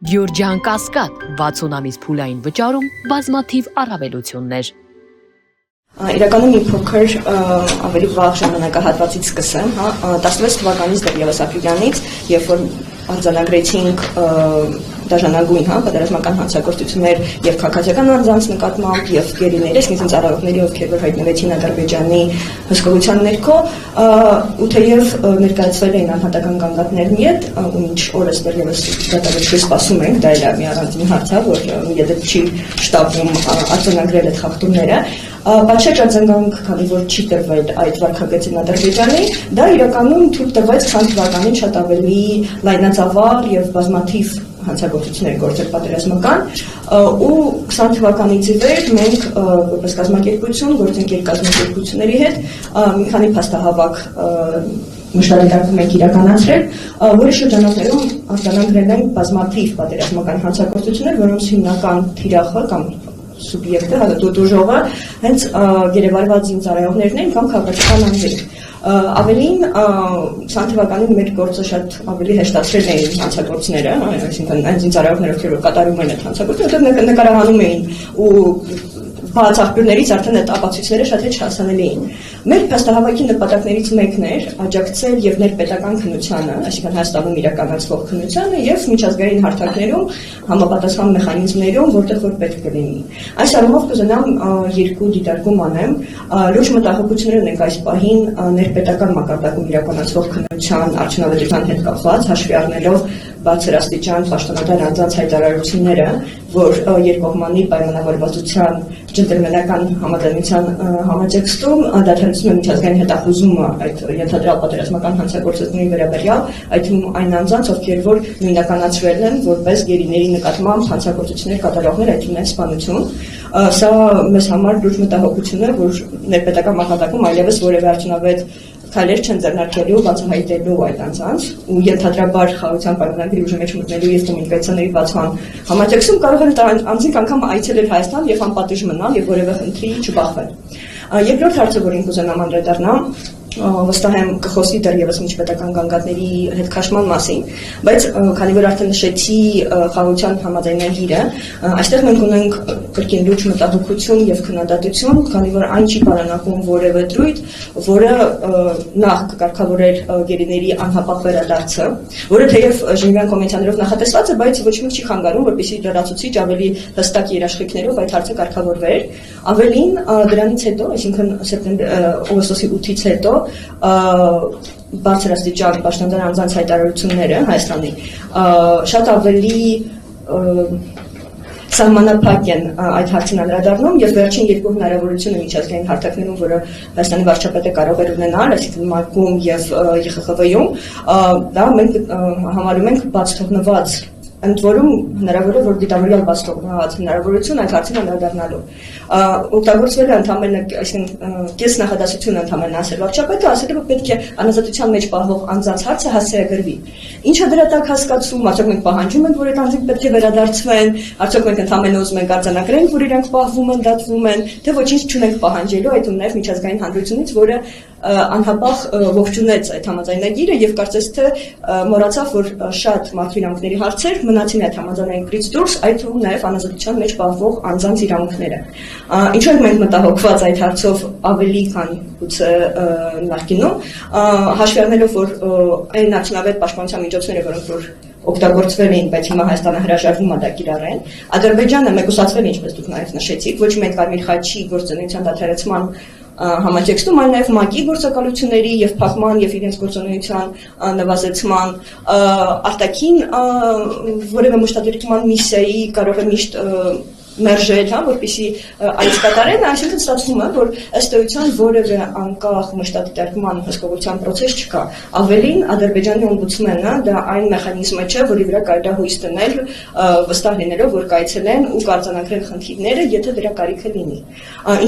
Գյորջյան Կասկադ 60 ամիս փուլային վճարում բազմաթիվ առավելություններ։ Իրականում մի փոքր ավելի վաղ ժամանակահատվածից սկսեմ, 16 թվականից դեռևս ապրիլյանից, երբ որ արձանագրեցինք դաշնագույն պատերազմական հանցագործություններ եւ քաղաքացիական անձանց նկատմամբ եւ գերիների, այսինքն ծառայողների, ովքեր որ հայտնվեցին Ադրբեջանի հսկողության ներքո, ու թեև ներկայացվել էին անհատական գանգատներ մի հետ, ու մինչ օրս դեռևս դատավարժի սպասում ենք, դա էլ է մի առանձին հարց է, որ եթե չի շտաբում արձանագրել այդ խախտումները, պատշաճ արձագանք, քանի որ չի տրվել այդ վարքագծին Ադրբեջանի, դա իրականում թույլ տվեց 20 թվականին շատ ավելի լայնածավալ եւ բազմաթիվ հանցագործություններ գործել պատերազմական, ու 20 թվականից ի վեր մենք որպես կազմակերպություն գործենք երկկազմակերպությունների հետ մի քանի փաստահավաք մշտադիտարկում ենք իրականացրել, որի շրջանակներում արձանագրել են բազմաթիվ պատերազմական հանցագործություններ, որոնց հիմնական թիրախը կամ սուբյեկտը, դուժողը հենց գերեվարված զինծառայողներն են կամ քաղաքացիական անձեր։ Ավելին 20 թվականին մեր գործը շատ ավելի հեշտացրել էին հանցագործները, այսինքն այն զինծառայողները, ովքեր կատարում են այդ հանցագործությունը, նկարահանում էին ու բաց աղբյուրներից արդեն այդ ապացույցները շատ հեչ հասանելի էին։ Մեր փաստահավաքի նպատակներից մեկն էր աջակցել եւ ներպետական քննությանը, այսինքն Հայաստանում իրականացվող քննությանը եւ միջազգային հարթակներում համապատասխան մեխանիզմներում, որտեղ որ պետք կլինի։ Այս առումով կուզենամ երկու դիտարկում անեմ։ Լուրջ մտահոգություններ ունենք այս պահին ներպետական մակարդակում իրականացվող քննության արդյունավետության հետ կապված, հաշվի առնելով բարձրաստիճան պաշտոնատար անձանց հայտարարությունները, որ երկկողմանի պայմանավորվածության ջենտլմենական համաձայնության համատեքստում դադարեցնում է միջազգային հետախուզումը այդ ենթադրյալ պատերազմական հանցագործությունների վերաբերյալ, այդ թվում այն անձանց, ովքեր որ նույնականացվել են որպես գերիների նկատմամբ հանցագործություններ կատարողներ, այդ թվում սպանություն։ Սա մեզ համար լուրջ մտահոգություն է, որ ներպետական մակարդակում այլևս որևէ արդյունավետ քայլեր չեն ձեռնարկելու բացահայտելու այդ անձանց ու ենթադրաբար խաղաղության պայմանագրի ուժի մեջ մտնելու եւ կոմունիկացիաների բացման համատեքստում կարող են անձինք անգամ այցելել Հայաստան եւ անպատիժ մնալ եւ որևէ խնդրի չբախվել։ Երկրորդ հարցը, որին կուզենամ անդրադառնամ, վստահ եմ կխոսի դեռևս միջպետական գանգատների հետ քաշման մասին, բայց քանի որ արդեն նշեցի խաղաղության համաձայնագիրը, այստեղ մենք ունենք կրկին լուրջ մտահոգություն եւ քննադատություն, քանի որ այն չի պարունակում որևէ դրույթ, որը նախ կկարգավորեր գերիների անհապաղ վերադարձը, որը թեև Ժնևյան կոնվենցիաներով նախատեսված է, բայց ոչ մի չի խանգարում, որպեսզի լրացուցիչ ավելի հստակ երաշխիքներով այդ հարցը կարգավորվեր։ Ավելին դրանից հետո, այսինքն օգոստոսի 8-ից հետո բարձրաստիճան պաշտոնատար անձանց հայտարարությունները Հայաստանի շատ ավելի սահմանափակ են այդ հարցին անդրադառնում եւ վերջին երկու հնարավորությունը միջազգային հարթակներում, որը Հայաստանի վարչապետը կարող էր ունենալ, այսինքն ՄԱԿ-ում եւ ԵԽԽՎ-ում, դա մենք համարում ենք բաց թողնված ընդ որում հնարավոր է, որ դիտավորյալ բաց թողնված հնարավորություն այդ հարցին անդրադառնալու։ Օգտագործվել է ընդամենը, այսինքն կես նախադասությունը ընդամենը ասել վարչապետը, ասել է, որ պետք է անազատության մեջ պահվող անձանց հարցը հասցեագրվի։ Ինչը դրա տակ հասկացում, արդյոք մենք պահանջում ենք, որ այդ անձինք պետք է վերադարձվեն, արդյոք մենք ընդամենը ուզում ենք արձանագրենք, որ իրենք պահվում են, դատվում են, թե ոչինչ չունենք պահանջելու, այդ ու նաև միջազգային հանրությունից, որը անհապաղ ողջունեց այդ համաձայնագիրը եւ կարծես թե մոռացավ, որ շատ մարդու իրավունքների հարցեր մնացին այդ համաձայնագիրից դուրս, այդ թվում նաև անազատության մեջ պահվող անձանց իրավունքները։ Ինչու ենք մենք մտահոգված այդ հարցով ավելի քան գուցե նախկինում, հաշվի առնելով, որ այն արդյունավետ պաշտպանության միջոցները, որոնք որ օգտագործվել էին, բայց հիմա Հայաստանը հրաժարվում է դա կիրառեն, Ադրբեջանը մեկուսացվել է, ինչպես դուք նաև նշեցիք, ոչ միայն Կարմիր խաչի գործունեության դադարեցման համատեքստում, այլ նաև ՄԱԿ-ի գործակալությունների եւ փակման եւ իրենց գործունեության նվազեցման արտաքին որևէ մշտադիրքման միսիայի կարող է միշտ մերժել, որպեսզի այս կատարեն, այսինքն ստացվում է, որ ըստ էության որևէ անկախ մշտադիտարկման հսկողության process չկա։ Ավելին Ադրբեջանի օմբուդսմենը դա այն մեխանիզմը չէ, որի վրա կարելի է հույս դնել, վստահ լինելով, որ կայցելեն ու կարձանագրեն խնդիրները, եթե դրա կարիքը լինի։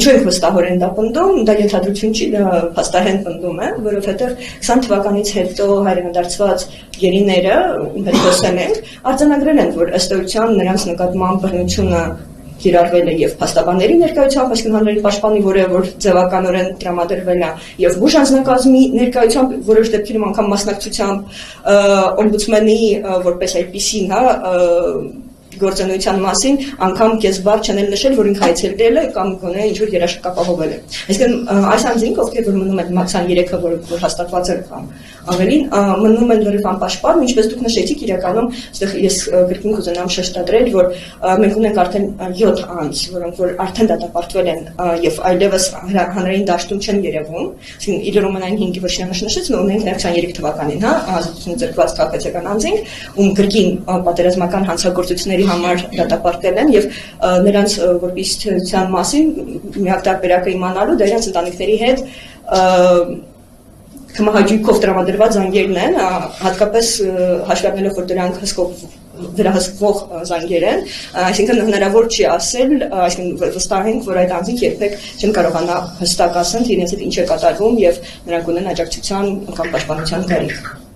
Ինչու ենք վստահորեն դա պնդում, դա ենթադրություն չի, դա փաստահեն պնդում է, որովհետև 20 թվականից հետո հայրենադարձված գերիները, հետ խոսել ենք, արձանագրել են, որ ըստ էության նրանց նկատմամբ բռնությունը կիրառվել է եւ փաստաբանների ներկայությամբ, այսինքն հանրային պաշտպանի, որը որ ձևականորեն տրամադրվել է, եւ բուժ անձնակազմի ներկայությամբ, որոշ դեպքերում անգամ մասնակցությամբ օմբուդսմենի որպես այդպիսին, հա, գործունեության մասին անգամ կեսբար չանել նշել, որ ինքը այցելել է կամ գոնե ինչ-որ երաշխիք ապահովել է։ Այսինքն այս անձինք, ովքեր որ մնում են 23-ը, որ հաստատված էր կամ ավելին, մնում են լրիվ անպաշտպան, ինչպես դուք նշեցիք, իրականում այստեղ ես գրքին կուզենամ շեշտադրել, որ մենք ունենք արդեն 7 անձ, որոնք որ արդեն դատապարտվել են եւ այլևս հանրային դաշտում չեն երևում, այսինքն իլրոմեն այն 5-ը որ շնորհ նշեց, մենք ունենք 23 թվականին, հա, ազատությունը ձեռքված քաղաքացիական անձինք, ում գրքին պատերազմական հանցագործությունների համար դատապարտել են եւ նրանց որպես թերության մասին միակ տարբերակը իմանալու դա իրենց ընտանիքների հետ կմահաճույքով տրամադրված զանգերն են, հատկապես հաշվի առնելով, որ դրանք վերահսկվող զանգեր են, այսինքն հնարավոր չի ասել, այսինքն վստահ ենք, որ այդ անձինք երբեք չեն կարողանա հստակ ասել, թե իրենց հետ ինչ է կատարվում եւ նրանք ունեն աջակցության կամ պաշտպանության կարիք։